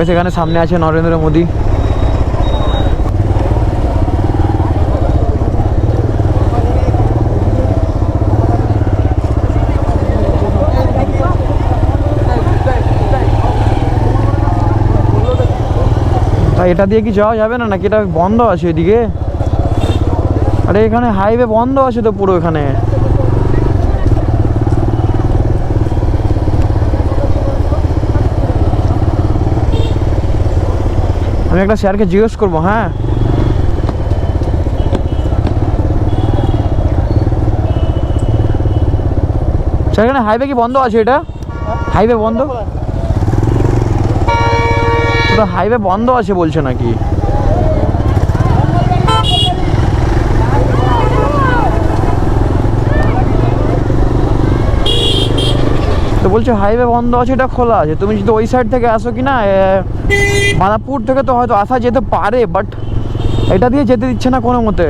সেখানে সামনে আছে নরেন্দ্র মোদী। তাই এটা দিয়ে কি যাওয়া যাবে না, নাকি এটা বন্ধ আছে এদিকে? আরে এখানে হাইওয়ে বন্ধ আছে তো পুরো এখানে। আমি একটা স্যারকে জিজ্ঞেস করবো। হ্যাঁ, স্যার এখানে হাইওয়ে কি বন্ধ আছে? এটা হাইওয়ে বন্ধ, পুরো হাইওয়ে বন্ধ আছে বলছে নাকি? তো বলছে হাইওয়ে বন্ধ আছে, এটা খোলা আছে। তুমি যদি ওই সাইড থেকে আসো কি না, মাদাপুর থেকে তো হয়তো আসা যেতে পারে, বাট এটা দিয়ে যেতে দিচ্ছে না কোনো মতে।